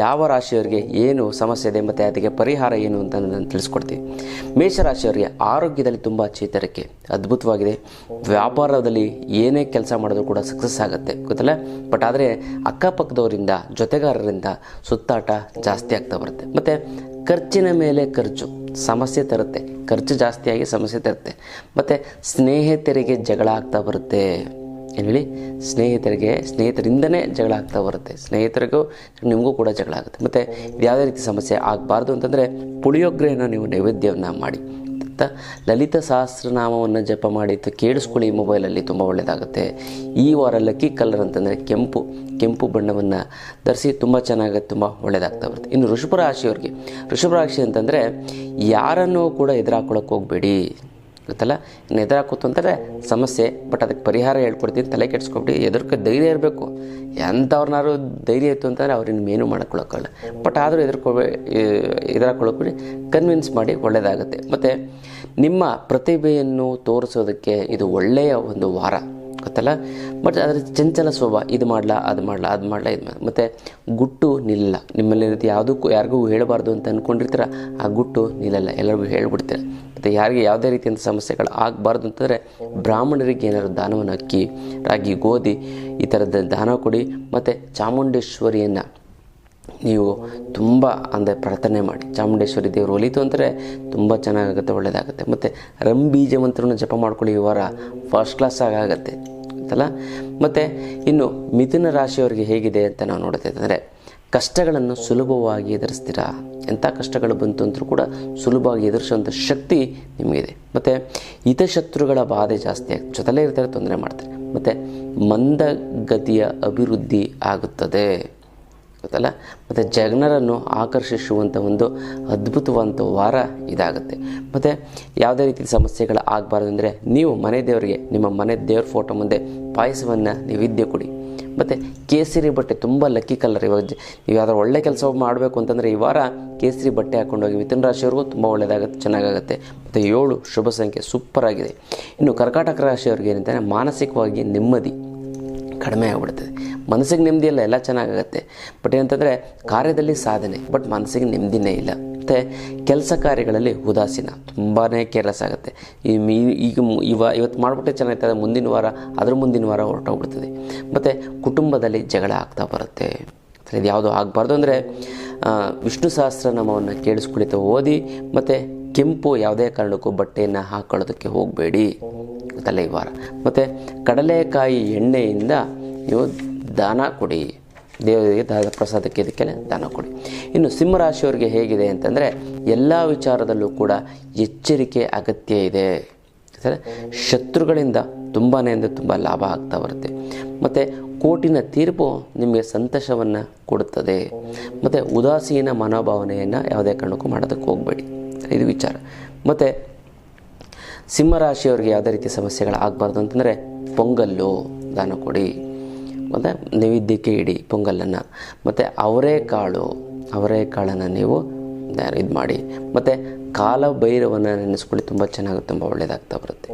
ಯಾವ ರಾಶಿಯವರಿಗೆ ಏನು ಸಮಸ್ಯೆ ಇದೆ ಮತ್ತು ಅದಕ್ಕೆ ಪರಿಹಾರ ಏನು ಅಂತ ನಾನು ತಿಳಿಸ್ಕೊಡ್ತೀನಿ. ಮೇಷರಾಶಿಯವರಿಗೆ ಆರೋಗ್ಯದಲ್ಲಿ ತುಂಬ ಚೇತರಿಕೆ ಅದ್ಭುತವಾಗಿದೆ. ವ್ಯಾಪಾರದಲ್ಲಿ ಏನೇ ಕೆಲಸ ಮಾಡಿದ್ರು ಕೂಡ ಸಕ್ಸಸ್ ಆಗುತ್ತೆ, ಗೊತ್ತಲ್ಲ. ಬಟ್ ಆದರೆ ಅಕ್ಕಪಕ್ಕದವರಿಂದ, ಜೊತೆಗಾರರಿಂದ ಸುತ್ತಾಟ ಜಾಸ್ತಿ ಆಗ್ತಾ ಬರುತ್ತೆ. ಮತ್ತು ಖರ್ಚಿನ ಮೇಲೆ ಖರ್ಚು ಸಮಸ್ಯೆ ತರುತ್ತೆ, ಖರ್ಚು ಜಾಸ್ತಿಯಾಗಿ ಸಮಸ್ಯೆ ತರುತ್ತೆ. ಮತ್ತು ಸ್ನೇಹಿತರಿಗೆ ಜಗಳ ಆಗ್ತಾ ಬರುತ್ತೆ. ಏನು ಹೇಳಿ, ಸ್ನೇಹಿತರಿಂದನೇ ಜಗಳ ಆಗ್ತಾ ಬರುತ್ತೆ. ಸ್ನೇಹಿತರಿಗೂ ನಿಮಗೂ ಕೂಡ ಜಗಳ ಆಗುತ್ತೆ. ಮತ್ತು ಯಾವುದೇ ರೀತಿ ಸಮಸ್ಯೆ ಆಗಬಾರ್ದು ಅಂತಂದರೆ ಪುಳಿಯೋಗರೆಯನ್ನು ನೀವು ನೈವೇದ್ಯವನ್ನು ಮಾಡಿ, ಲಲಿತ ಸಹಸ್ರನಾಮವನ್ನು ಜಪ ಮಾಡಿ ಕೇಳಿಸ್ಕೊಳ್ಳಿ ಮೊಬೈಲಲ್ಲಿ, ತುಂಬ ಒಳ್ಳೆಯದಾಗುತ್ತೆ. ಈ ವಾರ ಲಕ್ಕಿ ಕಲರ್ ಅಂತಂದರೆ ಕೆಂಪು ಬಣ್ಣವನ್ನು ಧರಿಸಿ, ತುಂಬ ಚೆನ್ನಾಗುತ್ತೆ, ತುಂಬ ಒಳ್ಳೆಯದಾಗ್ತಾ ಬರುತ್ತೆ. ಇನ್ನು ವೃಷಭ ರಾಶಿ ಅಂತಂದರೆ ಯಾರನ್ನೂ ಕೂಡ ಎದುರಾಕೊಳ್ಳೋಕೆ ಹೋಗಬೇಡಿ, ಗೊತ್ತಲ್ಲ. ಇನ್ನು ಎದುರಾಕೋತು ಅಂತಾರೆ ಸಮಸ್ಯೆ, ಬಟ್ ಅದಕ್ಕೆ ಪರಿಹಾರ ಹೇಳ್ಕೊಡ್ತೀನಿ, ತಲೆ ಕೆಡಿಸ್ಕೊಬಿಟ್ಟು ಎದುರ್ಕ ಧೈರ್ಯ ಇರಬೇಕು. ಎಂಥವ್ರನ್ನಾರು ಧೈರ್ಯ ಇತ್ತು ಅಂತಂದರೆ ಅವ್ರನ್ನ ಏನು ಮಾಡ್ಕೊಳ್ಳೋಕ್ಕಲ್ಲ. ಬಟ್ ಆದರೂ ಎದುರಾಕೊಳ್ಳೋಕೆ ಕನ್ವಿನ್ಸ್ ಮಾಡಿ ಒಳ್ಳೆಯದಾಗುತ್ತೆ. ಮತ್ತು ನಿಮ್ಮ ಪ್ರತಿಭೆಯನ್ನು ತೋರಿಸೋದಕ್ಕೆ ಇದು ಒಳ್ಳೆಯ ಒಂದು ವಾರ, ಗೊತ್ತಲ್ಲ. ಬಟ್ ಅದರ ಚಂಚಲ ಸ್ವಭಾವ, ಇದು ಮಾಡಲ ಅದು ಮಾಡಲ ಮತ್ತು ಗುಟ್ಟು ನಿಲ್ಲ. ನಿಮ್ಮಲ್ಲಿ ಯಾರಿಗೂ ಹೇಳಬಾರ್ದು ಅಂತ ಅಂದ್ಕೊಂಡಿರ್ತೀರ, ಆ ಗುಟ್ಟು ನಿಲ್ಲಲ್ಲ, ಎಲ್ಲರಿಗೂ ಹೇಳ್ಬಿಡ್ತೀರ. ಮತ್ತು ಯಾರಿಗೆ ಯಾವುದೇ ರೀತಿಯಂಥ ಸಮಸ್ಯೆಗಳು ಆಗಬಾರ್ದು ಅಂತಂದರೆ ಬ್ರಾಹ್ಮಣರಿಗೆ ಏನಾದ್ರು ದಾನವನ್ನು ಅಕ್ಕಿ, ರಾಗಿ, ಗೋಧಿ ಈ ಥರದ ದಾನ ಕೊಡಿ. ಮತ್ತು ಚಾಮುಂಡೇಶ್ವರಿಯನ್ನು ನೀವು ತುಂಬ ಅಂದರೆ ಪ್ರಾರ್ಥನೆ ಮಾಡಿ. ಚಾಮುಂಡೇಶ್ವರಿ ದೇವರು ಒಲಿತು ಅಂದರೆ ತುಂಬ ಚೆನ್ನಾಗಾಗುತ್ತೆ, ಒಳ್ಳೆಯದಾಗುತ್ತೆ. ಮತ್ತು ರಂಬೀಜ ಮಂತ್ರವನ್ನು ಜಪ ಮಾಡ್ಕೊಳ್ಳಿ, ಈ ವಾರ ಫಸ್ಟ್ ಕ್ಲಾಸ್ ಆಗುತ್ತೆ, ಗೊತ್ತಲ್ಲ. ಮತ್ತು ಇನ್ನು ಮಿಥುನ ರಾಶಿಯವರಿಗೆ ಹೇಗಿದೆ ಅಂತ ನಾವು ನೋಡ್ತಿದ್ದರೆ, ಕಷ್ಟಗಳನ್ನು ಸುಲಭವಾಗಿ ಎದುರಿಸ್ತೀರಾ. ಎಂಥ ಕಷ್ಟಗಳು ಬಂತು ಅಂತರೂ ಕೂಡ ಸುಲಭವಾಗಿ ಎದುರಿಸುವಂಥ ಶಕ್ತಿ ನಿಮಗಿದೆ. ಮತ್ತು ಹಿತಶತ್ರುಗಳ ಬಾಧೆ ಜಾಸ್ತಿ ಆಗುತ್ತೆ, ಜೊತೆಲೇ ಇರ್ತಾರೆ, ತೊಂದರೆ ಮಾಡ್ತಾರೆ. ಮತ್ತು ಮಂದಗತಿಯ ಅಭಿವೃದ್ಧಿ ಆಗುತ್ತದೆ, ಗೊತ್ತಲ್ಲ. ಮತ್ತು ಜನರನ್ನು ಆಕರ್ಷಿಸುವಂಥ ಒಂದು ಅದ್ಭುತವಾದಂಥ ವಾರ ಇದಾಗುತ್ತೆ. ಮತ್ತು ಯಾವುದೇ ರೀತಿ ಸಮಸ್ಯೆಗಳು ಆಗಬಾರ್ದು ಅಂದರೆ ನೀವು ಮನೆ ದೇವರಿಗೆ ನಿಮ್ಮ ಮನೆ ದೇವ್ರ ಫೋಟೋ ಮುಂದೆ ಪಾಯಸವನ್ನು ನೈವೇದ್ಯ ಕೊಡಿ. ಮತ್ತು ಕೇಸರಿ ಬಟ್ಟೆ ತುಂಬ ಲಕ್ಕಿ ಕಲರ್. ಇವಾಗ ನೀವು ಯಾವ್ದಾರು ಒಳ್ಳೆ ಕೆಲಸ ಮಾಡಬೇಕು ಅಂತಂದರೆ ಈ ವಾರ ಕೇಸರಿ ಬಟ್ಟೆ ಹಾಕ್ಕೊಂಡೋಗಿ. ಮಿಥುನ ರಾಶಿಯವ್ರಿಗೂ ತುಂಬ ಒಳ್ಳೆಯದಾಗುತ್ತೆ, ಚೆನ್ನಾಗಾಗುತ್ತೆ. ಮತ್ತು 7 ಶುಭ ಸಂಖ್ಯೆ, ಸೂಪರ್ ಆಗಿದೆ. ಇನ್ನು ಕರ್ಕಾಟಕ ರಾಶಿಯವ್ರಿಗೆ ಏನಂತಂದರೆ ಮಾನಸಿಕವಾಗಿ ನೆಮ್ಮದಿ ಕಡಿಮೆ ಆಗಿಬಿಡ್ತದೆ. ಮನಸ್ಸಿಗೆ ನೆಮ್ಮದಿ ಇಲ್ಲ, ಎಲ್ಲ ಚೆನ್ನಾಗಾಗುತ್ತೆ. ಬಟ್ ಏನಂತಂದರೆ ಕಾರ್ಯದಲ್ಲಿ ಸಾಧನೆ, ಬಟ್ ಮನಸ್ಸಿಗೆ ನೆಮ್ಮದಿನೇ ಇಲ್ಲ. ಮತ್ತು ಕೆಲಸ ಕಾರ್ಯಗಳಲ್ಲಿ ಉದಾಸೀನ, ತುಂಬಾ ಕೇರ್ಲೆಸ್ ಆಗುತ್ತೆ. ಇವತ್ತು ಮಾಡಿಬಿಟ್ಟೆ ಚೆನ್ನಾಗ್ತದೆ, ಮುಂದಿನ ವಾರ ಹೊರಟೋಗ್ಬಿಡ್ತದೆ. ಮತ್ತು ಕುಟುಂಬದಲ್ಲಿ ಜಗಳ ಆಗ್ತಾ ಬರುತ್ತೆ. ಇದು ಯಾವುದು ಆಗಬಾರ್ದು ಅಂದರೆ ವಿಷ್ಣು ಸಹಸ್ರನಾಮವನ್ನು ಕೇಳಿಸ್ಕೊಳಿತ ಓದಿ. ಮತ್ತು ಕೆಂಪು ಯಾವುದೇ ಕಾರಣಕ್ಕೂ ಬಟ್ಟೆಯನ್ನು ಹಾಕ್ಕೊಳ್ಳೋದಕ್ಕೆ ಹೋಗಬೇಡಿ, ಗೊತ್ತಲ್ಲ ಈ ವಾರ. ಮತ್ತು ಕಡಲೆಕಾಯಿ ಎಣ್ಣೆಯಿಂದ ನೀವು ದಾನ ಕೊಡಿ, ದೇವರಿಗೆ ಪ್ರಸಾದಕ್ಕೆ ಇದಕ್ಕೆಲ್ಲ ದಾನ ಕೊಡಿ. ಇನ್ನು ಸಿಂಹರಾಶಿಯವರಿಗೆ ಹೇಗಿದೆ ಅಂತಂದರೆ ಎಲ್ಲ ವಿಚಾರದಲ್ಲೂ ಕೂಡ ಎಚ್ಚರಿಕೆ ಅಗತ್ಯ ಇದೆ. ಶತ್ರುಗಳಿಂದ ತುಂಬಾ ತುಂಬ ಲಾಭ ಆಗ್ತಾ ಬರುತ್ತೆ. ಮತ್ತು ಕೋರ್ಟಿನ ತೀರ್ಪು ನಿಮಗೆ ಸಂತೋಷವನ್ನು ಕೊಡುತ್ತದೆ. ಮತ್ತು ಉದಾಸೀನ ಮನೋಭಾವನೆಯನ್ನು ಯಾವುದೇ ಕಾರಣಕ್ಕೂ ಮಾಡೋದಕ್ಕೆ ಹೋಗಬೇಡಿ, ಇದು ವಿಚಾರ. ಮತ್ತು ಸಿಂಹರಾಶಿಯವರಿಗೆ ಯಾವುದೇ ರೀತಿ ಸಮಸ್ಯೆಗಳು ಆಗಬಾರ್ದು ಅಂತಂದರೆ ಪೊಂಗಲ್ಲು ದಾನ ಕೊಡಿ, ಮತ್ತು ನೈವೇದ್ಯಕ್ಕೆ ಇಡಿ ಪೊಂಗಲನ್ನು. ಮತ್ತು ಅವರೆಕಾಳನ್ನು ನೀವು ಇದು ಮಾಡಿ. ಮತ್ತು ಕಾಲಭೈರವನ್ನು ನೆನೆಸ್ಕೊಳ್ಳಿ, ತುಂಬ ಚೆನ್ನಾಗಿ ತುಂಬ ಒಳ್ಳೆಯದಾಗ್ತಾ ಬರುತ್ತೆ.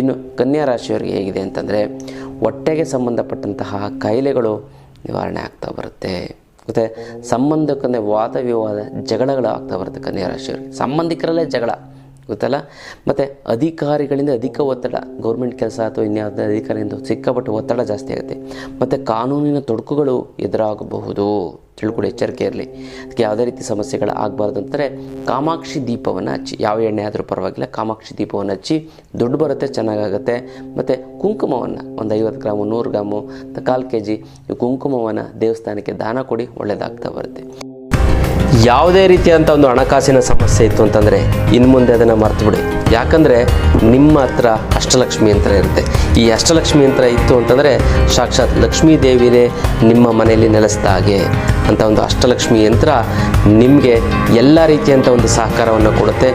ಇನ್ನು ಕನ್ಯಾ ರಾಶಿಯವರಿಗೆ ಹೇಗಿದೆ ಅಂತಂದರೆ ಹೊಟ್ಟೆಗೆ ಸಂಬಂಧಪಟ್ಟಂತಹ ಕಾಯಿಲೆಗಳು ನಿವಾರಣೆ ಆಗ್ತಾ ಬರುತ್ತೆ. ಮತ್ತು ಸಂಬಂಧಕ್ಕಂದರೆ ವಾದ ವಿವಾದ ಜಗಳಗಳು ಆಗ್ತಾ ಬರುತ್ತೆ ಕನ್ಯಾ ರಾಶಿಯವರಿಗೆ. ಸಂಬಂಧಿಕರಲ್ಲೇ ಜಗಳ, ಗೊತ್ತಲ್ಲ. ಮತ್ತು ಅಧಿಕಾರಿಗಳಿಂದ ಅಧಿಕ ಒತ್ತಡ, ಗೌರ್ಮೆಂಟ್ ಕೆಲಸ ಅಥವಾ ಇನ್ಯಾವುದೇ ಅಧಿಕಾರಿಯಿಂದ ಸಿಕ್ಕಾಪಟ್ಟು ಒತ್ತಡ ಜಾಸ್ತಿ ಆಗುತ್ತೆ. ಮತ್ತು ಕಾನೂನಿನ ತೊಡಕುಗಳು ಎದುರಾಗಬಹುದು, ತಿಳ್ಕೊಳ್ಳಿ, ಎಚ್ಚರಿಕೆ ಇರಲಿ. ಅದಕ್ಕೆ ಯಾವುದೇ ರೀತಿ ಸಮಸ್ಯೆಗಳು ಆಗಬಾರ್ದು ಅಂತಾರೆ ಕಾಮಾಕ್ಷಿ ದೀಪವನ್ನು ಹಚ್ಚಿ, ಯಾವ ಎಣ್ಣೆ ಆದರೂ ಪರವಾಗಿಲ್ಲ, ಕಾಮಾಕ್ಷಿ ದೀಪವನ್ನು ಹಚ್ಚಿ, ದುಡ್ಡು ಬರುತ್ತೆ, ಚೆನ್ನಾಗಾಗುತ್ತೆ. ಮತ್ತು ಕುಂಕುಮವನ್ನು ಒಂದು 50 ಗ್ರಾಮು 100 ಗ್ರಾಮು 1/4 kg ಕುಂಕುಮವನ್ನು ದೇವಸ್ಥಾನಕ್ಕೆ ದಾನ ಕೊಡಿ, ಒಳ್ಳೆಯದಾಗ್ತಾ ಬರುತ್ತೆ. ಯಾವುದೇ ರೀತಿಯಂಥ ಒಂದು ಹಣಕಾಸಿನ ಸಮಸ್ಯೆ ಇತ್ತು ಅಂತಂದರೆ ಇನ್ನು ಮುಂದೆ ಅದನ್ನು ಮರ್ತುಬಿಡಿ. ಯಾಕಂದರೆ ನಿಮ್ಮ ಹತ್ರ ಅಷ್ಟಲಕ್ಷ್ಮಿ ಯಂತ್ರ ಇರುತ್ತೆ. ಈ ಅಷ್ಟಲಕ್ಷ್ಮಿ ಯಂತ್ರ ಇತ್ತು ಅಂತಂದರೆ ಸಾಕ್ಷಾತ್ ಲಕ್ಷ್ಮೀ ದೇವಿನೇ ನಿಮ್ಮ ಮನೆಯಲ್ಲಿ ನೆಲೆಸ್ದ ಹಾಗೆ ಅಂತ ಒಂದು ಅಷ್ಟಲಕ್ಷ್ಮಿ ಯಂತ್ರ ನಿಮಗೆ ಎಲ್ಲ ರೀತಿಯಂಥ ಒಂದು ಸಹಕಾರವನ್ನು ಕೊಡುತ್ತೆ.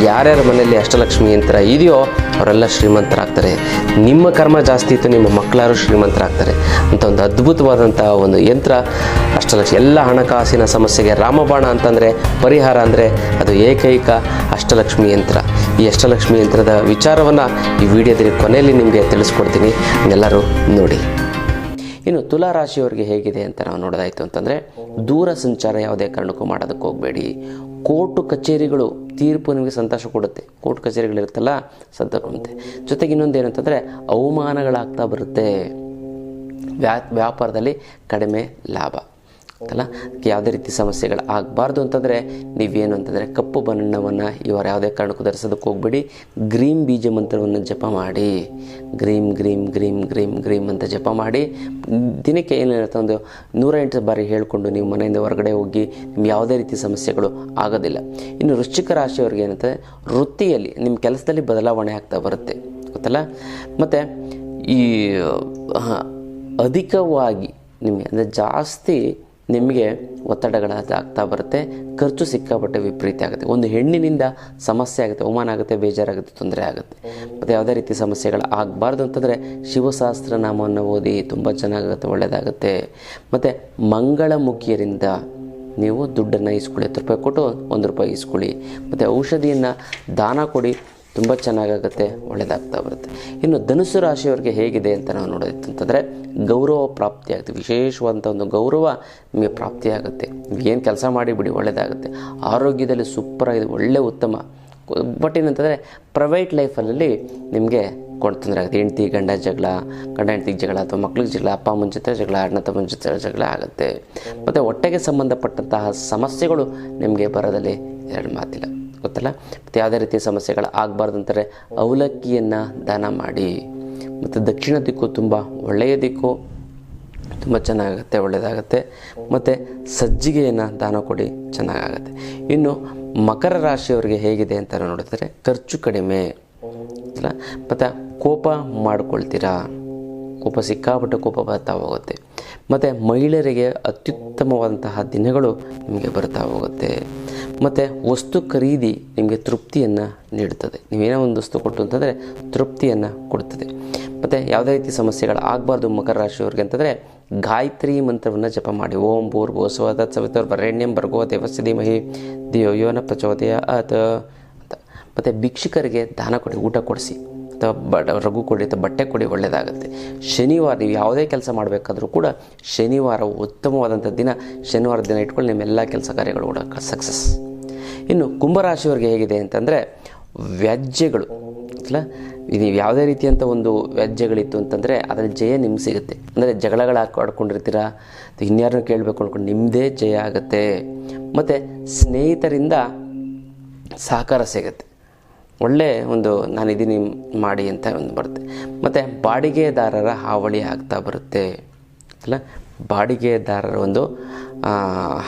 ಯಾರ್ಯಾರ ಮನೆಯಲ್ಲಿ ಅಷ್ಟಲಕ್ಷ್ಮಿ ಯಂತ್ರ ಇದೆಯೋ ಅವರೆಲ್ಲ ಶ್ರೀಮಂತರಾಗ್ತಾರೆ. ನಿಮ್ಮ ಕರ್ಮ ಜಾಸ್ತಿ ಇತ್ತು, ನಿಮ್ಮ ಮಕ್ಕಳಾರು ಶ್ರೀಮಂತರಾಗ್ತಾರೆ ಅಂತ ಒಂದು ಅದ್ಭುತವಾದಂಥ ಒಂದು ಯಂತ್ರ ಅಷ್ಟಲಕ್ಷ್ಮಿ. ಎಲ್ಲ ಹಣಕಾಸಿನ ಸಮಸ್ಯೆಗೆ ರಾಮಬಾಣ ಅಂತಂದರೆ ಪರಿಹಾರ ಅಂದರೆ ಅದು ಏಕೈಕ ಅಷ್ಟಲಕ್ಷ್ಮಿ ಯಂತ್ರ. ಈ ಅಷ್ಟಲಕ್ಷ್ಮಿ ಯಂತ್ರದ ವಿಚಾರವನ್ನು ಈ ವಿಡಿಯೋದ ಕೊನೆಯಲ್ಲಿ ನಿಮಗೆ ತಿಳಿಸ್ಕೊಡ್ತೀನಿ, ಎಲ್ಲರೂ ನೋಡಿ. ಇನ್ನು ತುಲಾ ರಾಶಿಯವರಿಗೆ ಹೇಗಿದೆ ಅಂತ ನಾವು ನೋಡೋದಾಯಿತು ಅಂತಂದರೆ ದೂರ ಸಂಚಾರ ಯಾವುದೇ ಕಾರಣಕ್ಕೂ ಮಾಡೋದಕ್ಕೆ ಹೋಗಬೇಡಿ. ಕೋರ್ಟು ಕಚೇರಿಗಳು ತೀರ್ಪು ನಿಮಗೆ ಸಂತೋಷ ಕೊಡುತ್ತೆ. ಕೋರ್ಟ್ ಕಚೇರಿಗಳಿರುತ್ತಲ್ಲ ಸಂತೋಷ ಕೊಡುತ್ತೆ. ಜೊತೆಗೆ ಇನ್ನೊಂದು ಏನಂತಂದರೆ ಅವಮಾನಗಳಾಗ್ತಾ ಬರುತ್ತೆ. ವ್ಯಾಪಾರದಲ್ಲಿ ಕಡಿಮೆ ಲಾಭ ಅಲ್ಲ. ಯಾವುದೇ ರೀತಿ ಸಮಸ್ಯೆಗಳು ಆಗಬಾರ್ದು ಅಂತಂದರೆ ನೀವೇನು ಅಂತಂದರೆ ಕಪ್ಪು ಬಣ್ಣವನ್ನು ಇವರು ಯಾವುದೇ ಕಾರಣಕ್ಕೂ ಧರಿಸೋದಕ್ಕೆ ಹೋಗ್ಬೇಡಿ. ಗ್ರೀಮ್ ಬೀಜ ಮಂತ್ರವನ್ನು ಜಪ ಮಾಡಿ. ಗ್ರೀಮ್ ಗ್ರೀಮ್ ಗ್ರೀಮ್ ಗ್ರೀಮ್ ಗ್ರೀಮ್ ಅಂತ ಜಪ ಮಾಡಿ ದಿನಕ್ಕೆ ಏನಿರುತ್ತೆ ಒಂದು 108 ಬಾರಿ ಹೇಳಿಕೊಂಡು ನೀವು ಮನೆಯಿಂದ ಹೊರಗಡೆ ಹೋಗಿ ನಿಮ್ಗೆ ಯಾವುದೇ ರೀತಿ ಸಮಸ್ಯೆಗಳು ಆಗೋದಿಲ್ಲ. ಇನ್ನು ವೃಶ್ಚಿಕ ರಾಶಿಯವ್ರಿಗೆ ಏನಂದರೆ ವೃತ್ತಿಯಲ್ಲಿ ನಿಮ್ಮ ಕೆಲಸದಲ್ಲಿ ಬದಲಾವಣೆ ಆಗ್ತಾ ಬರುತ್ತೆ ಗೊತ್ತಲ್ಲ. ಮತ್ತು ಈ ಅಧಿಕವಾಗಿ ನಿಮಗೆ ಅಂದರೆ ಜಾಸ್ತಿ ನಿಮಗೆ ಒತ್ತಡಗಳಾಗ್ತಾ ಬರುತ್ತೆ. ಖರ್ಚು ಸಿಕ್ಕಾಪಟ್ಟೆ ವಿಪರೀತ ಆಗುತ್ತೆ. ಒಂದು ಹೆಣ್ಣಿನಿಂದ ಸಮಸ್ಯೆ ಆಗುತ್ತೆ, ಅವಮಾನ ಆಗುತ್ತೆ, ಬೇಜಾರಾಗುತ್ತೆ, ತೊಂದರೆ ಆಗುತ್ತೆ. ಮತ್ತು ಯಾವುದೇ ರೀತಿ ಸಮಸ್ಯೆಗಳು ಆಗಬಾರ್ದು ಅಂತಂದರೆ ಶಿವಸಹಸ್ರನಾಮವನ್ನು ಓದಿ ತುಂಬ ಚೆನ್ನಾಗುತ್ತೆ, ಒಳ್ಳೆಯದಾಗುತ್ತೆ. ಮತ್ತು ಮಂಗಳಮುಖಿಯರಿಂದ ನೀವು ದುಡ್ಡನ್ನು ಇಸ್ಕೊಳ್ಳಿ. 10 ರೂಪಾಯಿ ಕೊಟ್ಟು 1 ರೂಪಾಯಿ ಇಸ್ಕೊಳ್ಳಿ. ಮತ್ತು ಔಷಧಿಯನ್ನು ದಾನ ಕೊಡಿ, ತುಂಬ ಚೆನ್ನಾಗಾಗುತ್ತೆ, ಒಳ್ಳೆಯದಾಗ್ತಾ ಬರುತ್ತೆ. ಇನ್ನು ಧನುಸು ರಾಶಿಯವರಿಗೆ ಹೇಗಿದೆ ಅಂತ ನಾವು ನೋಡೋದಿತ್ತು ಅಂತಂದರೆ ಗೌರವ ಪ್ರಾಪ್ತಿಯಾಗುತ್ತೆ. ವಿಶೇಷವಾದಂಥ ಒಂದು ಗೌರವ ನಿಮಗೆ ಪ್ರಾಪ್ತಿಯಾಗುತ್ತೆ. ಏನು ಕೆಲಸ ಮಾಡಿಬಿಡಿ, ಒಳ್ಳೆಯದಾಗುತ್ತೆ. ಆರೋಗ್ಯದಲ್ಲಿ ಸೂಪರಾಗಿದೆ, ಒಳ್ಳೆ ಉತ್ತಮ. ಬಟ್ ಏನಂತಂದರೆ ಪ್ರೈವೇಟ್ ಲೈಫಲ್ಲಿ ನಿಮಗೆ ತೊಂದರೆ ಆಗುತ್ತೆ. ಹೆಂಡತಿ ಗಂಡ ಜಗಳ, ಗಂಡ ಹೆಂಡತಿಗೆ ಜಗಳ, ಅಥವಾ ಮಕ್ಳಿಗೆ ಜಗಳ, ಅಪ್ಪ ಅಮ್ಮನ ಜೊತೆ ಜಗಳ, ಅಣ್ಣ ತಮ್ಮನ ಜೊತೆ ಜಗಳ ಆಗುತ್ತೆ. ಮತ್ತು ಹೊಟ್ಟೆಗೆ ಸಂಬಂಧಪಟ್ಟಂತಹ ಸಮಸ್ಯೆಗಳು ನಿಮಗೆ ಬರೋದಲ್ಲಿ ಎರಡು ಮಾತಿಲ್ಲ ಗೊತ್ತಲ್ಲ. ಮತ್ತು ಯಾವುದೇ ರೀತಿಯ ಸಮಸ್ಯೆಗಳು ಆಗಬಾರ್ದು ಅಂತಾರೆ ಅವಲಕ್ಕಿಯನ್ನು ದಾನ ಮಾಡಿ. ಮತ್ತು ದಕ್ಷಿಣ ದಿಕ್ಕು ತುಂಬ ಒಳ್ಳೆಯ ದಿಕ್ಕು, ತುಂಬ ಚೆನ್ನಾಗುತ್ತೆ, ಒಳ್ಳೆಯದಾಗುತ್ತೆ. ಮತ್ತು ಸಜ್ಜಿಗೆಯನ್ನು ದಾನ ಕೊಡಿ, ಚೆನ್ನಾಗಾಗುತ್ತೆ. ಇನ್ನು ಮಕರ ರಾಶಿಯವರಿಗೆ ಹೇಗಿದೆ ಅಂತ ನೋಡಿದ್ರೆ ಖರ್ಚು ಕಡಿಮೆ ಅಲ್ಲ. ಮತ್ತು ಕೋಪ ಮಾಡ್ಕೊಳ್ತೀರಾ, ಕೋಪ ಸಿಕ್ಕಾಪಟ್ಟೆ ಕೋಪ ಬರ್ತಾ ಹೋಗುತ್ತೆ. ಮತ್ತು ಮಹಿಳೆಯರಿಗೆ ಅತ್ಯುತ್ತಮವಾದಂತಹ ದಿನಗಳು ನಿಮಗೆ ಬರ್ತಾ ಹೋಗುತ್ತೆ. ಮತ್ತು ವಸ್ತು ಖರೀದಿ ನಿಮಗೆ ತೃಪ್ತಿಯನ್ನು ನೀಡುತ್ತದೆ. ನೀವೇನೋ ಒಂದು ವಸ್ತು ಕೊಟ್ಟು ಅಂತಂದರೆ ತೃಪ್ತಿಯನ್ನು ಕೊಡುತ್ತದೆ. ಮತ್ತು ಯಾವುದೇ ರೀತಿ ಸಮಸ್ಯೆಗಳು ಆಗಬಾರ್ದು ಮಕರ ರಾಶಿಯವ್ರಿಗೆ ಅಂತಂದರೆ ಗಾಯತ್ರಿ ಮಂತ್ರವನ್ನು ಜಪ ಮಾಡಿ. ಓಂ ಭೂರ್ಭುವಸ್ಸುವಃ ತತ್ಸವಿತುರ್ವರೆಣ್ಯಂ ಭರ್ಗೋ ದೇವಸ್ಯ ಧೀಮಹಿ ಧಿಯೋ ಯೋ ನ ಪ್ರಚೋದಯಾತ್ ಅಂತ. ಮತ್ತು ಭಿಕ್ಷುಕರಿಗೆ ದಾನ ಕೊಡಿ, ಊಟ ಕೊಡಿಸಿ, ಅಥವಾ ರಘು ಕೊಡಿ, ಅಥವಾ ಬಟ್ಟೆ ಕೊಡಿ, ಒಳ್ಳೆಯದಾಗುತ್ತೆ. ಶನಿವಾರ ನೀವು ಯಾವುದೇ ಕೆಲಸ ಮಾಡಬೇಕಾದ್ರೂ ಕೂಡ ಶನಿವಾರ ಉತ್ತಮವಾದಂಥ ದಿನ. ಶನಿವಾರ ದಿನ ಇಟ್ಕೊಂಡು ನಿಮ್ಮೆಲ್ಲ ಕೆಲಸ ಕಾರ್ಯಗಳು ಕೂಡ ಸಕ್ಸಸ್. ಇನ್ನು ಕುಂಭರಾಶಿಯವರಿಗೆ ಹೇಗಿದೆ ಅಂತಂದರೆ ವ್ಯಾಜ್ಯಗಳು ಅಲ್ಲ. ನೀವು ಯಾವುದೇ ರೀತಿಯಂಥ ಒಂದು ವ್ಯಾಜ್ಯಗಳಿತ್ತು ಅಂತಂದರೆ ಅದರಲ್ಲಿ ಜಯ ನಿಮ್ಗೆ ಸಿಗುತ್ತೆ. ಅಂದರೆ ಜಗಳಗಳು ಆಡ್ಕೊಂಡಿರ್ತೀರ, ಇನ್ಯಾರನ್ನೂ ಕೇಳಬೇಕು ಅಂದ್ಕೊಂಡು ನಿಮ್ಮದೇ ಜಯ ಆಗುತ್ತೆ. ಮತ್ತು ಸ್ನೇಹಿತರಿಂದ ಸಹಕಾರ ಸಿಗುತ್ತೆ. ಒಳ್ಳೆ ಒಂದು ನಾನಿದ್ದೀನಿ ಮಾಡಿ ಅಂತ ಒಂದು ಬರುತ್ತೆ. ಮತ್ತು ಬಾಡಿಗೆದಾರರ ಹಾವಳಿ ಆಗ್ತಾ ಬರುತ್ತೆ ಅಲ್ಲ. ಬಾಡಿಗೆದಾರರ ಒಂದು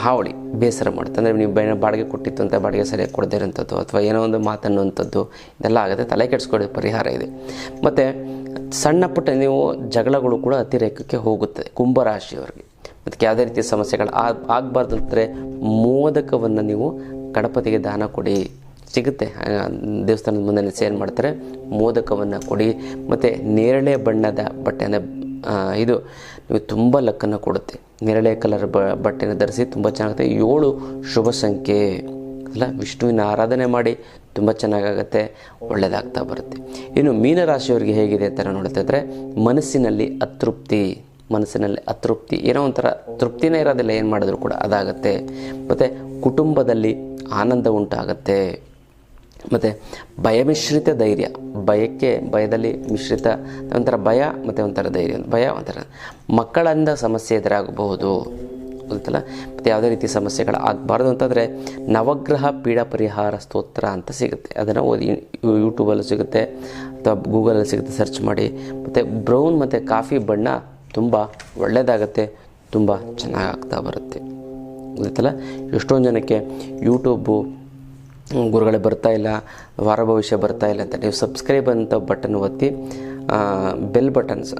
ಹಾವಳಿ ಬೇಸರ ಮಾಡುತ್ತೆ. ಅಂದರೆ ನೀವು ಬಾಡಿಗೆ ಕೊಟ್ಟಿತ್ತು ಅಂತ ಬಾಡಿಗೆ ಸರಿಯಾಗಿ ಕೊಡದೇ ಇರೋಂಥದ್ದು, ಅಥವಾ ಏನೋ ಒಂದು ಮಾತನ್ನುವಂಥದ್ದು, ಇದೆಲ್ಲ ಆಗುತ್ತೆ. ತಲೆ ಕೆಡಿಸ್ಕೊಳ್ಳೋ ಪರಿಹಾರ ಇದೆ. ಮತ್ತು ಸಣ್ಣ ಪುಟ್ಟ ನೀವು ಜಗಳಗಳು ಕೂಡ ಅತಿರೇಕಕ್ಕೆ ಹೋಗುತ್ತದೆ ಕುಂಭರಾಶಿಯವರಿಗೆ. ಮತ್ತು ಯಾವುದೇ ರೀತಿಯ ಸಮಸ್ಯೆಗಳು ಆಗಬಾರ್ದು ಅಂತಂದರೆ ಮೋದಕವನ್ನು ನೀವು ಗಣಪತಿಗೆ ದಾನ ಕೊಡಿ, ಸಿಗುತ್ತೆ. ದೇವಸ್ಥಾನದ ಮುಂದೆ ಸೇಲ್ ಮಾಡ್ತಾರೆ. ಮೋದಕವನ್ನು ಕೊಡಿ. ಮತ್ತು ನೇರಳೆ ಬಣ್ಣದ ಬಟ್ಟೆ ಅಂದರೆ ಇದು ನೀವು ತುಂಬ ಲಕ್ಕನ್ನು ಕೊಡುತ್ತೆ. ನೇರಳೆ ಕಲರ್ ಬಟ್ಟೆನ ಧರಿಸಿ, ತುಂಬ ಚೆನ್ನಾಗುತ್ತೆ. 7 ಶುಭ ಸಂಖ್ಯೆ ಅಲ್ಲ. ವಿಷ್ಣುವಿನ ಆರಾಧನೆ ಮಾಡಿ, ತುಂಬ ಚೆನ್ನಾಗಾಗುತ್ತೆ, ಒಳ್ಳೆಯದಾಗ್ತಾ ಬರುತ್ತೆ. ಇನ್ನು ಮೀನರಾಶಿಯವರಿಗೆ ಹೇಗಿದೆ ಅಂತ ನೋಡ್ತಿದ್ರೆ ಮನಸ್ಸಿನಲ್ಲಿ ಅತೃಪ್ತಿ, ಏನೋ ಒಂಥರ ತೃಪ್ತಿನೇ ಇರೋದಿಲ್ಲ, ಏನು ಮಾಡಿದ್ರು ಕೂಡ ಅದಾಗುತ್ತೆ. ಮತ್ತು ಕುಟುಂಬದಲ್ಲಿ ಆನಂದ ಉಂಟಾಗುತ್ತೆ. ಮತ್ತು ಭಯಮಿಶ್ರಿತ ಧೈರ್ಯ, ಭಯದಲ್ಲಿ ಮಿಶ್ರಿತ ಒಂಥರ ಭಯ ಮತ್ತು ಒಂಥರ ಧೈರ್ಯ, ಭಯ ಒಂಥರ. ಮಕ್ಕಳಿಂದ ಸಮಸ್ಯೆ ಎದುರಾಗಬಹುದು ಗೊತ್ತಲ್ಲ. ಮತ್ತು ಯಾವುದೇ ರೀತಿ ಸಮಸ್ಯೆಗಳು ಆಗಬಾರ್ದು ಅಂತಂದರೆ ನವಗ್ರಹ ಪೀಡಾ ಪರಿಹಾರ ಸ್ತೋತ್ರ ಅಂತ ಸಿಗುತ್ತೆ. ಅದನ್ನು ಓದಿ, ಯೂಟ್ಯೂಬಲ್ಲೂ ಸಿಗುತ್ತೆ ಅಥವಾ ಗೂಗಲಲ್ಲಿ ಸಿಗುತ್ತೆ, ಸರ್ಚ್ ಮಾಡಿ. ಮತ್ತು ಬ್ರೌನ್ ಮತ್ತು ಕಾಫಿ ಬಣ್ಣ ತುಂಬ ಒಳ್ಳೆಯದಾಗುತ್ತೆ, ತುಂಬ ಚೆನ್ನಾಗಾಗ್ತಾ ಬರುತ್ತೆ ಗೊತ್ತಲ್ಲ. ಎಷ್ಟೊಂದು ಜನಕ್ಕೆ ಯೂಟ್ಯೂಬು ಗುರುಗಳೇ ಬರ್ತಾ ಇಲ್ಲ, ವಾರ ಭವಿಷ್ಯ ಬರ್ತಾ ಇಲ್ಲ ಅಂತ ನೀವು ಸಬ್ಸ್ಕ್ರೈಬ್ ಅಂತ ಬಟನ್ ಒತ್ತಿ, bell buttons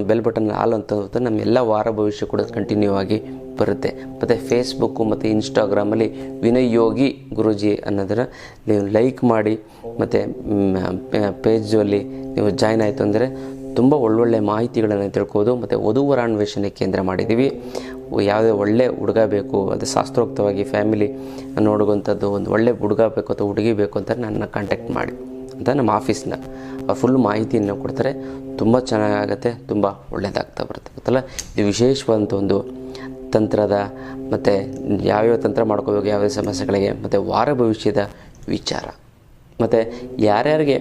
bell button all ಅಂತ ಹೊತ್ತು ನಮ್ಮೆಲ್ಲ ವಾರ ಭವಿಷ್ಯ ಕೂಡ ಕಂಟಿನ್ಯೂ ಆಗಿ ಬರುತ್ತೆ. ಮತ್ತು ಫೇಸ್ಬುಕ್ಕು ಮತ್ತು ಇನ್ಸ್ಟಾಗ್ರಾಮಲ್ಲಿ ವಿನಯ್ ಯೋಗಿ ಗುರೂಜಿ ಅನ್ನೋದನ್ನು ನೀವು ಲೈಕ್ ಮಾಡಿ. ಮತ್ತು ಪೇಜಲ್ಲಿ ನೀವು ಜಾಯ್ನ್ ಆಯಿತು ಅಂದರೆ ತುಂಬ ಒಳ್ಳೊಳ್ಳೆ ಮಾಹಿತಿಗಳನ್ನು ತಿಳ್ಕೋದು. ಮತ್ತು ವಧುವರ ಅನ್ವೇಷಣೆ ಕೇಂದ್ರ ಮಾಡಿದ್ದೀವಿ. ಯಾವುದೇ ಒಳ್ಳೆ ಹುಡುಗ ಬೇಕು, ಅದು ಶಾಸ್ತ್ರೋಕ್ತವಾಗಿ ಫ್ಯಾಮಿಲಿ ನೋಡುವಂಥದ್ದು, ಒಂದು ಒಳ್ಳೆ ಹುಡುಗ ಬೇಕು ಅಥವಾ ಹುಡುಗಿ ಬೇಕು ಅಂತ ನನ್ನ ಕಾಂಟ್ಯಾಕ್ಟ್ ಮಾಡಿ ಅಂತ ನಮ್ಮ ಆಫೀಸ್ನ ಫುಲ್ ಮಾಹಿತಿಯನ್ನು ಕೊಡ್ತಾರೆ. ತುಂಬ ಚೆನ್ನಾಗಾಗುತ್ತೆ, ತುಂಬ ಒಳ್ಳೆಯದಾಗ್ತಾ ಬರುತ್ತೆ ಗೊತ್ತಲ್ಲ. ಇದು ವಿಶೇಷವಾದಂಥ ಒಂದು ತಂತ್ರದ ಮತ್ತು ಯಾವ್ಯಾವ ತಂತ್ರ ಮಾಡ್ಕೋಬೇಕು, ಯಾವ್ಯಾವ ಸಮಸ್ಯೆಗಳಿಗೆ, ಮತ್ತು ವಾರ ಭವಿಷ್ಯದ ವಿಚಾರ, ಮತ್ತು ಯಾರ್ಯಾರಿಗೆ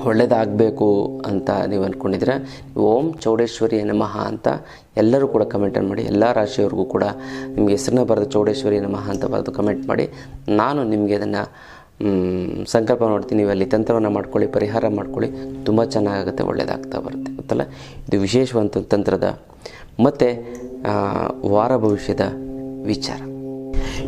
ಒಳ್ಳೆಯದಾಗಬೇಕು ಅಂತ ನೀವು ಅಂದ್ಕೊಂಡಿದ್ರೆ ಓಂ ಚೌಡೇಶ್ವರಿ ನಮಃ ಅಂತ ಎಲ್ಲರೂ ಕೂಡ ಕಮೆಂಟನ್ನು ಮಾಡಿ. ಎಲ್ಲ ರಾಶಿಯವ್ರಿಗೂ ಕೂಡ ನಿಮಗೆ ಹೆಸರನ್ನ ಬರೆದು ಚೌಡೇಶ್ವರಿ ನಮಃ ಅಂತ ಬರೆದು ಕಮೆಂಟ್ ಮಾಡಿ. ನಾನು ನಿಮಗೆ ಅದನ್ನು ಸಂಕಲ್ಪ ಮಾಡ್ತೀನಿ. ನೀವು ಅಲ್ಲಿ ತಂತ್ರವನ್ನು ಮಾಡ್ಕೊಳ್ಳಿ, ಪರಿಹಾರ ಮಾಡ್ಕೊಳ್ಳಿ, ತುಂಬ ಚೆನ್ನಾಗಾಗುತ್ತೆ, ಒಳ್ಳೆಯದಾಗ್ತಾ ಬರುತ್ತೆ ಗೊತ್ತಲ್ಲ. ಇದು ವಿಶೇಷವಂತ ತಂತ್ರದ ಮತ್ತು ವಾರ ಭವಿಷ್ಯದ ವಿಚಾರ.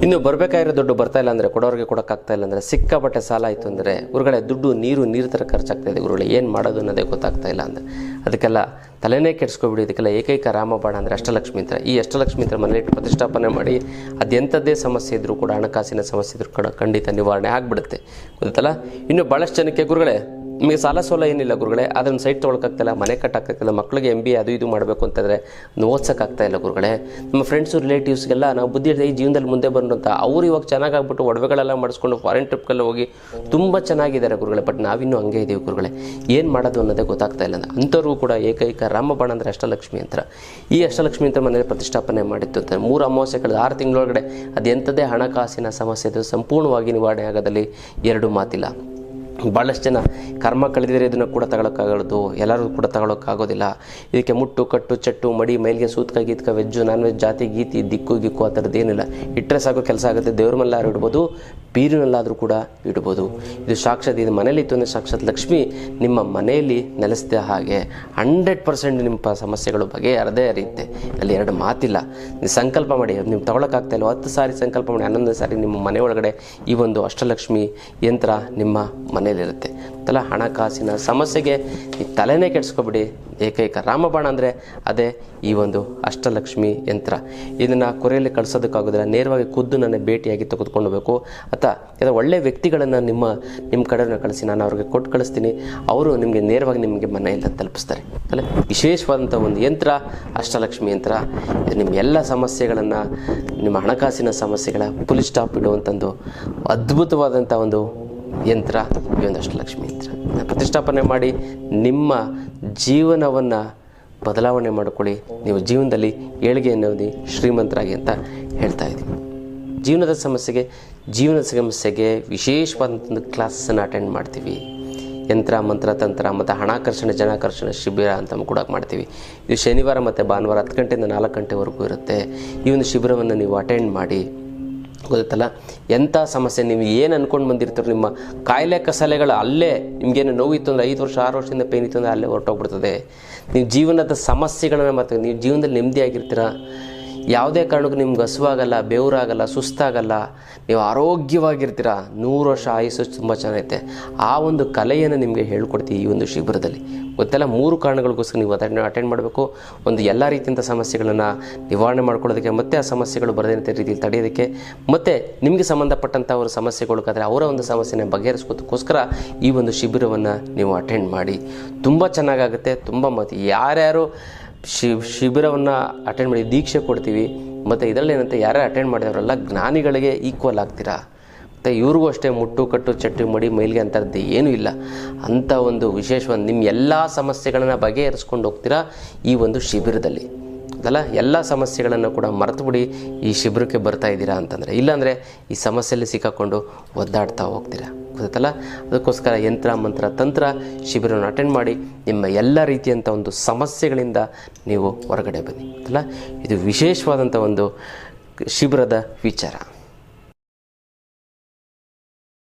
ಇನ್ನು ಬರಬೇಕಾಗಿರೋ ದುಡ್ಡು ಬರ್ತಾ ಇಲ್ಲ ಅಂದರೆ, ಕೊಡೋರಿಗೆ ಕೊಡೋಕ್ಕಾಗ್ತಾ ಇಲ್ಲ ಅಂದರೆ, ಸಿಕ್ಕಾಪಟ್ಟೆ ಸಾಲ ಆಯಿತು ಅಂದರೆ, ಗುರುಗಳೇ ದುಡ್ಡು ನೀರು ಥರ ಖರ್ಚಾಗ್ತಾಯಿದೆ ಗುರುಗಳೇ, ಏನು ಮಾಡೋದು ಅನ್ನೋದೇ ಗೊತ್ತಾಗ್ತಾ ಇಲ್ಲ ಅಂದರೆ, ಅದಕ್ಕೆಲ್ಲ ತಲೆನೇ ಕೆಡಿಸ್ಕೊಬಿಡಿ. ಇದಕ್ಕೆಲ್ಲ ಏಕೈಕ ರಾಮಬಾಣ ಅಂದರೆ ಅಷ್ಟಲಕ್ಷ್ಮಿ ಯಂತ್ರ. ಈ ಅಷ್ಟಲಕ್ಷ್ಮಿ ಯಂತ್ರ ಮನೆಯಲ್ಲಿ ಪ್ರತಿಷ್ಠಾಪನೆ ಮಾಡಿ ಅದೆಂಥದ್ದೇ ಸಮಸ್ಯೆ ಇದ್ದರೂ ಕೂಡ, ಹಣಕಾಸಿನ ಸಮಸ್ಯೆ ಇದ್ರೂ ಕೂಡ ಖಂಡಿತ ನಿವಾರಣೆ ಆಗಿಬಿಡುತ್ತೆ ಗೊತ್ತಲ್ಲ. ಇನ್ನು ಭಾಳಷ್ಟು ಜನಕ್ಕೆ ಗುರುಗಳೇ ನಿಮಗೆ ಸಾಲ ಸೋಲ ಏನಿಲ್ಲ ಗುರುಗಳೇ, ಅದನ್ನು ಸೈಟ್ ತೊಗೊಳಕ್ಕಾಗ್ತಾಯಿಲ್ಲ, ಮನೆ ಕಟ್ಟಕ್ಕಾಗ್ತಾಯಿಲ್ಲ, ಮಕ್ಕಳಿಗೆ MBA ಅದು ಇದು ಮಾಡಬೇಕು ಅಂತಂದರೆ ಓದ್ಸೋಕ್ಕಾಗ್ತಾಯಿಲ್ಲ ಗುರುಗಳೇ. ನಮ್ಮ ಫ್ರೆಂಡ್ಸು ರಿಲೇಟಿವ್ಸ್ಗೆಲ್ಲ ನಾವು ಬುದ್ಧಿ ಹೇಳ್ತೀವಿ ಈ ಜೀವನದಲ್ಲಿ ಮುಂದೆ ಬಂದು ಅಂತ. ಅವ್ರು ಇವಾಗ ಚೆನ್ನಾಗಾಗ್ಬಿಟ್ಟು ಒಡವೆಗಳೆಲ್ಲ ಮಾಡಿಸ್ಕೊಂಡು ಫಾರಿನ್ ಟ್ರಿಪ್ಗೆಲ್ಲ ಹೋಗಿ ತುಂಬ ಚೆನ್ನಾಗಿದ್ದಾರೆ ಗುರುಗಳೇ. ಬಟ್ ನಾವಿನ್ನೂ ಹಂಗೆ ಇದ್ದೀವಿ ಗುರುಗಳೇ, ಏನು ಮಾಡೋದು ಅನ್ನೋದೇ ಗೊತ್ತಾಗ್ತಾ ಇಲ್ಲ. ಅಂಥವ್ರಿಗೂ ಕೂಡ ಏಕೈಕ ರಾಮಬಾಣ ಅಂದರೆ ಅಷ್ಟಲಕ್ಷ್ಮಿ ಯಂತ್ರ. ಈ ಅಷ್ಟಲಕ್ಷ್ಮಿ ಯಂತ್ರ ಮನೇಲಿ ಪ್ರತಿಷ್ಠಾಪನೆ ಮಾಡಿತ್ತು ಅಂತ 3 ಅಮಾವಾಸ್ಯೆ ಕಳೆದ 6 ತಿಂಗಳೊಳಗಡೆ ಅದೆಂಥದ್ದೇ ಹಣಕಾಸಿನ ಸಮಸ್ಯೆ ಇದು ಸಂಪೂರ್ಣವಾಗಿ ನಿವಾರಣೆ ಆಗೋದಲ್ಲಿ 2 ಮಾತಿಲ್ಲ. ಭಾಳಷ್ಟು ಜನ ಕರ್ಮ ಕಳೆದಿದ್ರೆ ಇದನ್ನು ಕೂಡ ತಗೊಳಕ್ಕಾಗೋದು, ಎಲ್ಲರೂ ಕೂಡ ತಗೊಳಕ್ಕಾಗೋದಿಲ್ಲ. ಇದಕ್ಕೆ ಮುಟ್ಟು ಕಟ್ಟು ಚಟ್ಟು ಮಡಿ ಮೈಲಿಗೆ ಸೂತ್ಕ ಗೀತ್ಕ ವೆಜ್ಜು ನಾನ್ ವೆಜ್ ಜಾತಿ ಗೀತಿ ದಿಕ್ಕು ಗಿಕ್ಕು ಆ ಥರದ್ದು ಏನಿಲ್ಲ. ಇಟ್ಟರೆ ಸಾಕು ಕೆಲಸ ಆಗುತ್ತೆ. ದೇವ್ರ ಮೇಲಾದ್ರೂ ಇಡ್ಬೋದು, ಬೀರಿನಲ್ಲಾದರೂ ಕೂಡ ಇಡ್ಬೋದು. ಇದು ಸಾಕ್ಷಾತ್ ಇದು ಮನೇಲಿತ್ತು ಅಂದರೆ ಸಾಕ್ಷಾತ್ ಲಕ್ಷ್ಮಿ ನಿಮ್ಮ ಮನೆಯಲ್ಲಿ ನೆಲೆಸಿದ ಹಾಗೆ 100% ನಿಮ್ಮ ಸಮಸ್ಯೆಗಳು ಬಗೆಹರದೇ ಹರಿಯುತ್ತೆ. ಅಲ್ಲಿ 2 ಮಾತಿಲ್ಲ. ನೀವು ಸಂಕಲ್ಪ ಮಾಡಿ, ನೀವು ತಗೊಳಕ್ಕಾಗ್ತಾ ಇಲ್ಲ 10 ಸಾರಿ ಸಂಕಲ್ಪ ಮಾಡಿ, 11ನೇ ಸಾರಿ ನಿಮ್ಮ ಮನೆ ಒಳಗಡೆ ಈ ಒಂದು ಅಷ್ಟಲಕ್ಷ್ಮಿ ಯಂತ್ರ ನಿಮ್ಮ ಮನೆಯಲ್ಲಿರುತ್ತೆ ಗೊತ್ತಲ್ಲ. ಹಣಕಾಸಿನ ಸಮಸ್ಯೆಗೆ ಈ ತಲೆನೇ ಕೆಡಿಸ್ಕೊಬಿಡಿ. ಏಕೈಕ ರಾಮಬಾಣ ಅಂದರೆ ಅದೇ ಈ ಒಂದು ಅಷ್ಟಲಕ್ಷ್ಮಿ ಯಂತ್ರ. ಇದನ್ನು ಕೊರಿಯಲ್ಲಿ ಕಳಿಸೋದಕ್ಕಾಗೋದಿಲ್ಲ, ನೇರವಾಗಿ ಖುದ್ದು ನನ್ನ ಭೇಟಿಯಾಗಿ ತೆಗೆದುಕೊಂಡೋಗ್ಬೇಕು. ಅಥವಾ ಒಳ್ಳೆಯ ವ್ಯಕ್ತಿಗಳನ್ನು ನಿಮ್ಮ ಕಡೆನ ಕಳಿಸಿ, ನಾನು ಅವ್ರಿಗೆ ಕೊಟ್ಟು ಕಳಿಸ್ತೀನಿ, ಅವರು ನಿಮಗೆ ನೇರವಾಗಿ ನಿಮಗೆ ಮನೆಯಿಂದ ತಲುಪಿಸ್ತಾರೆ ಅಲ್ಲ. ವಿಶೇಷವಾದಂಥ ಒಂದು ಯಂತ್ರ ಅಷ್ಟಲಕ್ಷ್ಮಿ ಯಂತ್ರ. ಇದು ನಿಮ್ಮ ಎಲ್ಲ ಸಮಸ್ಯೆಗಳನ್ನು, ನಿಮ್ಮ ಹಣಕಾಸಿನ ಸಮಸ್ಯೆಗಳ ಫುಲ್ ಸ್ಟಾಪ್ ಇಡುವಂಥದ್ದು ಅದ್ಭುತವಾದಂಥ ಒಂದು ಯಂತ್ರ ಈ ಒಂದು ಅಷ್ಟಲಕ್ಷ್ಮಿ ಯಂತ್ರ. ಪ್ರತಿಷ್ಠಾಪನೆ ಮಾಡಿ ನಿಮ್ಮ ಜೀವನವನ್ನು ಬದಲಾವಣೆ ಮಾಡಿಕೊಳ್ಳಿ. ನೀವು ಜೀವನದಲ್ಲಿ ಏಳಿಗೆ ಅನ್ನೋದು ಶ್ರೀಮಂತರಾಗಿ ಅಂತ ಹೇಳ್ತಾ ಇದ್ದೀವಿ. ಜೀವನದ ಸಮಸ್ಯೆಗೆ ವಿಶೇಷವಾದಂಥ ಕ್ಲಾಸನ್ನು ಅಟೆಂಡ್ ಮಾಡ್ತೀವಿ. ಯಂತ್ರ ಮಂತ್ರ ತಂತ್ರ ಮತ್ತು ಹಣಾಕರ್ಷಣೆ ಜನಾಕರ್ಷಣೆ ಶಿಬಿರ ಅಂತ ಕೂಡ ಮಾಡ್ತೀವಿ. ಇದು ಶನಿವಾರ ಮತ್ತು ಭಾನುವಾರ 10 ಗಂಟೆಯಿಂದ 4 ಗಂಟೆವರೆಗೂ ಇರುತ್ತೆ. ಈ ಒಂದು ಶಿಬಿರವನ್ನು ನೀವು ಅಟೆಂಡ್ ಮಾಡಿ ಗೊತ್ತಲ್ಲ. ಎಂಥ ಸಮಸ್ಯೆ ನೀವು ಏನು ಅಂದ್ಕೊಂಡು ಬಂದಿರ್ತೀರೋ, ನಿಮ್ಮ ಕಾಯಿಲೆ ಕಸಲೆಗಳು ಅಲ್ಲೇ, ನಿಮಗೇನು ನೋವಿತ್ತು ಅಂದರೆ 5 ವರ್ಷ 6 ವರ್ಷದಿಂದ ಪೇನ್ ಇತ್ತು ಅಂದರೆ ಅಲ್ಲೇ ಹೊರಟೋಗ್ಬಿಡ್ತದೆ. ನೀವು ಜೀವನದ ಸಮಸ್ಯೆಗಳನ್ನ ಮತ್ತು ನೀವು ಜೀವನದಲ್ಲಿ ನೆಮ್ಮದಿಯಾಗಿರ್ತೀರ. ಯಾವುದೇ ಕಾರಣಕ್ಕೂ ನಿಮ್ಗೆ ಹಸುವಾಗಲ್ಲ, ಬೆವರಾಗಲ್ಲ, ಸುಸ್ತಾಗಲ್ಲ, ನೀವು ಆರೋಗ್ಯವಾಗಿರ್ತೀರ. 100 ವರ್ಷ ಆಯುಸ್ಸು ತುಂಬ ಚೆನ್ನಾಗೈತೆ. ಆ ಒಂದು ಕಲೆಯನ್ನು ನಿಮಗೆ ಹೇಳ್ಕೊಡ್ತೀವಿ ಈ ಒಂದು ಶಿಬಿರದಲ್ಲಿ ಗೊತ್ತಲ್ಲ. 3 ಕಾರಣಗಳಿಗೋಸ್ಕರ ನೀವು ಅಟೆಂಡ್ ಮಾಡಬೇಕು. ಒಂದು ಎಲ್ಲ ರೀತಿಯಂಥ ಸಮಸ್ಯೆಗಳನ್ನು ನಿವಾರಣೆ ಮಾಡ್ಕೊಳ್ಳೋದಕ್ಕೆ, ಮತ್ತು ಆ ಸಮಸ್ಯೆಗಳು ಬರದಂಥ ರೀತಿಯಲ್ಲಿ ತಡೆಯೋದಕ್ಕೆ, ಮತ್ತು ನಿಮಗೆ ಸಂಬಂಧಪಟ್ಟಂಥ ಅವರ ಸಮಸ್ಯೆಗಳಿಗಾದರೆ ಅವರ ಒಂದು ಸಮಸ್ಯೆನ ಬಗೆಹರಿಸ್ಕೋದಕ್ಕೋಸ್ಕರ ಈ ಒಂದು ಶಿಬಿರವನ್ನು ನೀವು ಅಟೆಂಡ್ ಮಾಡಿ. ತುಂಬ ಚೆನ್ನಾಗಾಗುತ್ತೆ. ತುಂಬ ಮತ್ತು ಯಾರ್ಯಾರು ಶಿಬಿರವನ್ನು ಅಟೆಂಡ್ ಮಾಡಿ ದೀಕ್ಷೆ ಕೊಡ್ತೀವಿ. ಮತ್ತು ಇದರಲ್ಲಿ ಏನಂತ ಯಾರ್ಯಾರು ಅಟೆಂಡ್ ಮಾಡಿದವರೆಲ್ಲ ಜ್ಞಾನಿಗಳಿಗೆ ಈಕ್ವಲ್ ಆಗ್ತೀರಾ. ಮತ್ತು ಇವ್ರಿಗೂ ಅಷ್ಟೇ ಮುಟ್ಟು ಕಟ್ಟು ಚಟ್ಟು ಮಡಿ ಮೈಲಿಗೆ ಅಂಥದ್ದು ಏನೂ ಇಲ್ಲ. ಅಂಥ ಒಂದು ವಿಶೇಷವಾಗಿ ನಿಮ್ಮ ಎಲ್ಲ ಸಮಸ್ಯೆಗಳನ್ನು ಬಗೆಹರಿಸ್ಕೊಂಡು ಹೋಗ್ತೀರಾ ಈ ಒಂದು ಶಿಬಿರದಲ್ಲಿ ಅಲ್ಲ. ಎಲ್ಲ ಸಮಸ್ಯೆಗಳನ್ನು ಕೂಡ ಮರೆತುಬಿಡಿ ಈ ಶಿಬಿರಕ್ಕೆ ಬರ್ತಾ ಇದ್ದೀರಾ ಅಂತಂದರೆ. ಇಲ್ಲಾಂದರೆ ಈ ಸಮಸ್ಯೆಯಲ್ಲಿ ಸಿಕ್ಕಾಕೊಂಡು ಒದ್ದಾಡ್ತಾ ಹೋಗ್ತೀರಾ ಗೊತ್ತಲ್ಲ. ಅದಕ್ಕೋಸ್ಕರ ಯಂತ್ರ ಮಂತ್ರ ತಂತ್ರ ಶಿಬಿರವನ್ನು ಅಟೆಂಡ್ ಮಾಡಿ ನಿಮ್ಮ ಎಲ್ಲ ರೀತಿಯಂಥ ಒಂದು ಸಮಸ್ಯೆಗಳಿಂದ ನೀವು ಹೊರಗಡೆ ಬನ್ನಿ ಅಲ್ಲ. ಇದು ವಿಶೇಷವಾದಂಥ ಒಂದು ಶಿಬಿರದ ವಿಚಾರ.